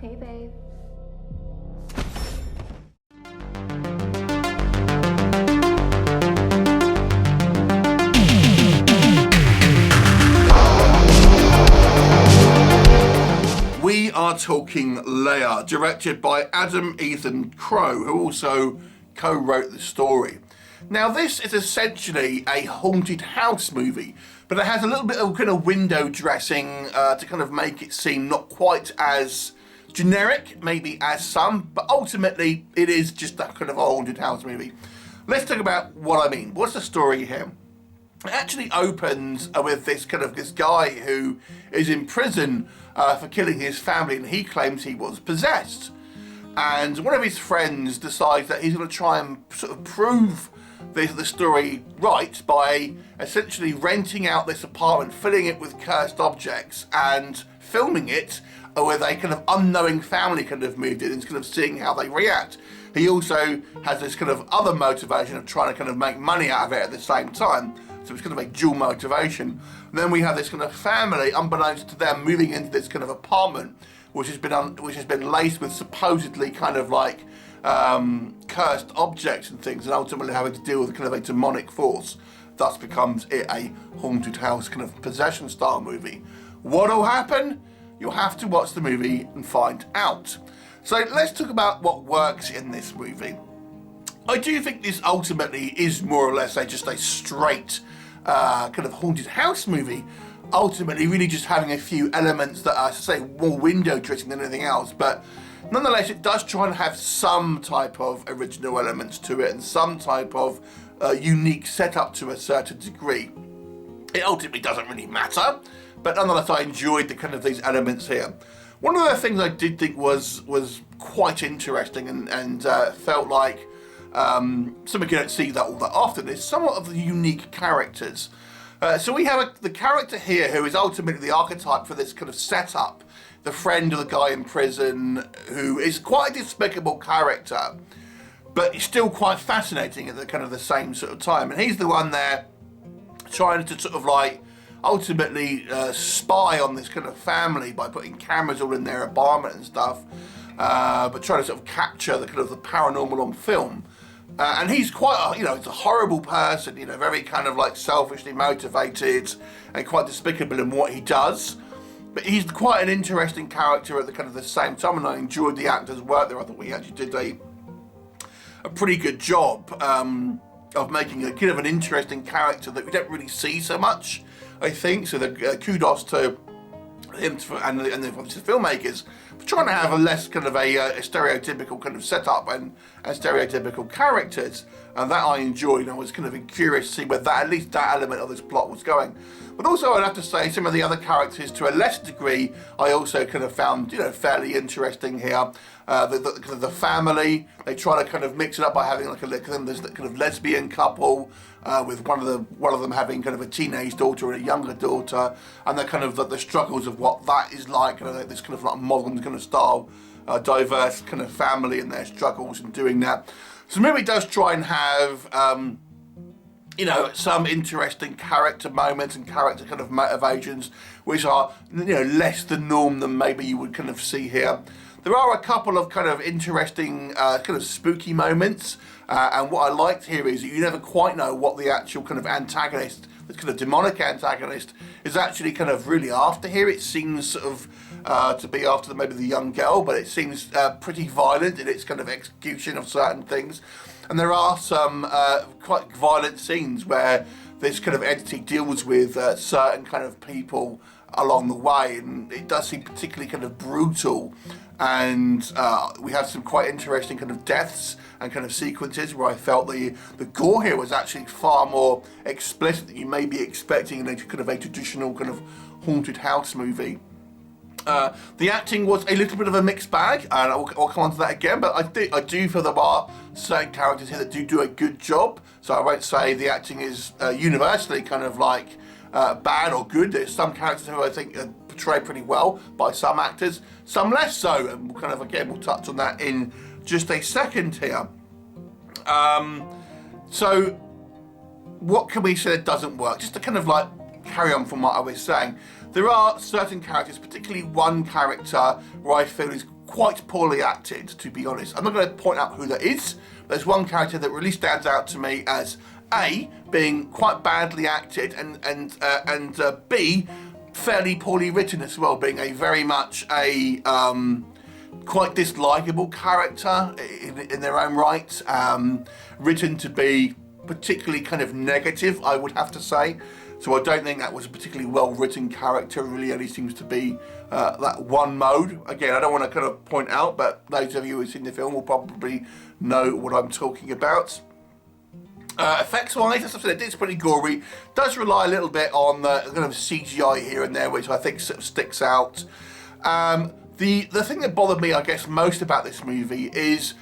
Hey, babe. We are talking LAIR, directed by Adam Ethan Crowe, who also co-wrote the story. Now, this is essentially a haunted house movie, but it has a little bit of kind of window dressing to kind of make it seem not quite as generic, maybe as some, but ultimately it is just that kind of haunted house movie. Let's talk about what I mean. What's the story here? It actually opens with this guy who is in prison for killing his family, and he claims he was possessed. And one of his friends decides that he's going to try and sort of prove the story right by essentially renting out this apartment, filling it with cursed objects, and filming it with a kind of unknowing family kind of moved in and kind of seeing how they react. He also has this kind of other motivation of trying to kind of make money out of it at the same time. So it's kind of a dual motivation. And then we have this kind of family, unbeknownst to them, moving into this kind of apartment, which has been laced with supposedly kind of like cursed objects and things, and ultimately having to deal with kind of a demonic force. Thus becomes it a haunted house kind of possession style movie. What'll happen? You'll have to watch the movie and find out. So let's talk about what works in this movie. I do think this ultimately is more or less just a straight kind of haunted house movie. Ultimately, really just having a few elements that are, say, more window dressing than anything else. But nonetheless, it does try and have some type of original elements to it and some type of unique setup to a certain degree. It ultimately doesn't really matter, but nonetheless, I enjoyed the kind of these elements here. One of the things I did think was quite interesting and felt like something you don't see that all that often is somewhat of the unique characters. So we have the character here who is ultimately the archetype for this kind of setup, the friend of the guy in prison, who is quite a despicable character, but he's still quite fascinating at the kind of the same sort of time. And he's the one there trying to sort of like ultimately spy on this kind of family by putting cameras all in their apartment and stuff, but trying to sort of capture the kind of the paranormal on film. And he's quite he's a horrible person, very kind of like selfishly motivated and quite despicable in what he does. But he's quite an interesting character at the kind of the same time, and I enjoyed the actor's work there. I thought he actually did a pretty good job of making a kind of an interesting character that we don't really see so much, I think. So the kudos to him and obviously the filmmakers for trying to have a less kind of a stereotypical kind of setup and stereotypical characters, and that I enjoyed. I was kind of curious to see where at least that element of this plot was going. But also I'd have to say some of the other characters to a less degree I also kind of found fairly interesting here. The family, they try to kind of mix it up by having there's that kind of lesbian couple with one of them having kind of a teenage daughter and a younger daughter, and the kind of the struggles of what that is like, this kind of like modern kind of style, diverse kind of family and their struggles in doing that. So the movie does try and have some interesting character moments and character kind of motivations, which are less the norm than maybe you would kind of see here. There are a couple of kind of interesting kind of spooky moments, and what I liked here is that you never quite know what the actual kind of antagonist, this kind of demonic antagonist, is actually kind of really after here. It seems sort of to be after maybe the young girl, but it seems pretty violent in its kind of execution of certain things. And there are some quite violent scenes where this kind of entity deals with certain kind of people along the way, and it does seem particularly kind of brutal. And we have some quite interesting kind of deaths and kind of sequences where I felt the gore here was actually far more explicit than you may be expecting in a kind of a traditional kind of haunted house movie. The acting was a little bit of a mixed bag, and I'll come on to that again, but I do feel there are certain characters here that do a good job, so I won't say the acting is universally kind of like bad or good. There's some characters who I think are portrayed pretty well by some actors, some less so, and we'll touch on that in just a second here. So what can we say that doesn't work? Just to kind of like carry on from what I was saying, there are certain characters, particularly one character where I feel is quite poorly acted, to be honest. I'm not going to point out who that is. There's one character that really stands out to me as A, being quite badly acted, and B, fairly poorly written as well, being a very much a quite dislikable character in their own right, written to be particularly kind of negative, I would have to say. So I don't think that was a particularly well-written character. It really only seems to be that one mode. Again, I don't want to kind of point out, but those of you who've seen the film will probably know what I'm talking about. Effects-wise, as I said, it's pretty gory. Does rely a little bit on kind of CGI here and there, which I think sort of sticks out. The thing that bothered me, I guess, most about this movie is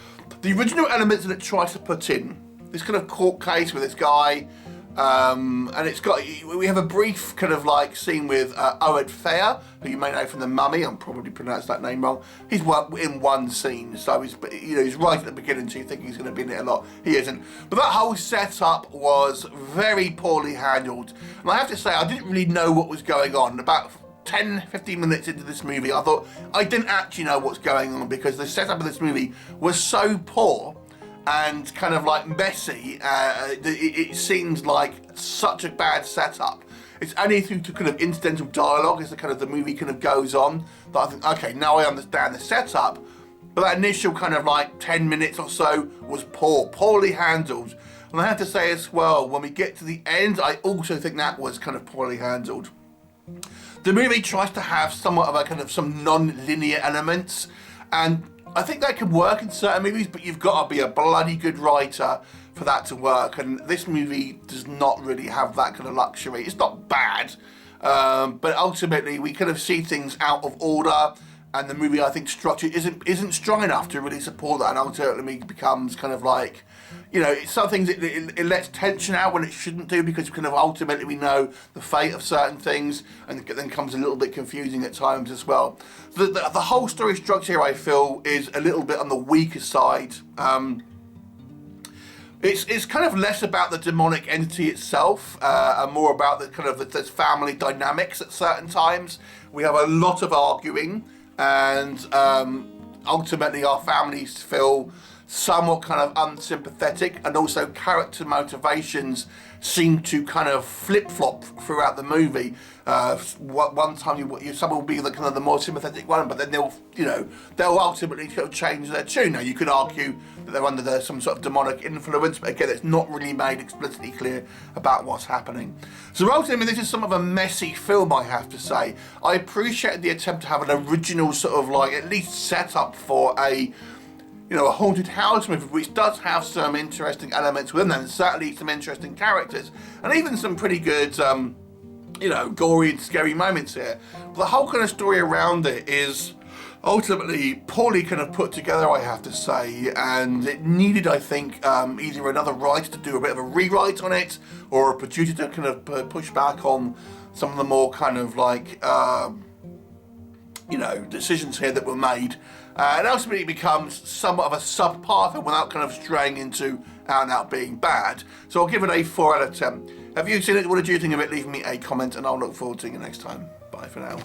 the original elements that it tries to put in. This kind of court case with this guy, and it's got, we have a brief kind of like scene with Oed Fair, who you may know from The Mummy. I'm probably pronounced that name wrong. He's in one scene, so he's, you know, he's right at the beginning, so you think he's going to be in it a lot. He isn't. But that whole setup was very poorly handled, and I have to say, I didn't really know what was going on. About 10-15 minutes into this movie, I thought I didn't actually know what's going on, because the setup of this movie was so poor and kind of like messy. It seems like such a bad setup. It's only through to kind of incidental dialogue as the kind of the movie kind of goes on that I think, okay, now I understand the setup. But that initial kind of like 10 minutes or so was poorly handled. And I have to say as well, when we get to the end, I also think that was kind of poorly handled. The movie tries to have somewhat of a kind of some non-linear elements, and I think that can work in certain movies, but you've got to be a bloody good writer for that to work, and this movie does not really have that kind of luxury. It's not bad, but ultimately we kind of see things out of order, and the movie, I think, structure isn't strong enough to really support that, and ultimately becomes kind of like, you know, it's some things it lets tension out when it shouldn't do, because kind of ultimately we know the fate of certain things, and it then comes a little bit confusing at times as well. The whole story structure here, I feel, is a little bit on the weaker side. It's kind of less about the demonic entity itself, and more about the kind of the family dynamics at certain times. We have a lot of arguing, and ultimately our families feel somewhat kind of unsympathetic, and also character motivations seem to kind of flip-flop throughout the movie. One time someone will be the kind of the more sympathetic one, but then they'll ultimately change their tune. Now you could argue that they're under some sort of demonic influence, but again, it's not really made explicitly clear about what's happening. So ultimately, this is some of a messy film, I have to say. I appreciated the attempt to have an original sort of like at least setup for a haunted house movie, which does have some interesting elements within them, and certainly some interesting characters, and even some pretty good, gory and scary moments here. But the whole kind of story around it is ultimately poorly kind of put together, I have to say, and it needed, I think, either another writer to do a bit of a rewrite on it, or a producer to kind of push back on some of the more kind of like, decisions here that were made. And ultimately it becomes somewhat of a subpar film without kind of straying into out and out being bad. So I'll give it a 4 out of 10. Have you seen it? What did you think of it? Leave me a comment, and I'll look forward to seeing you next time. Bye for now.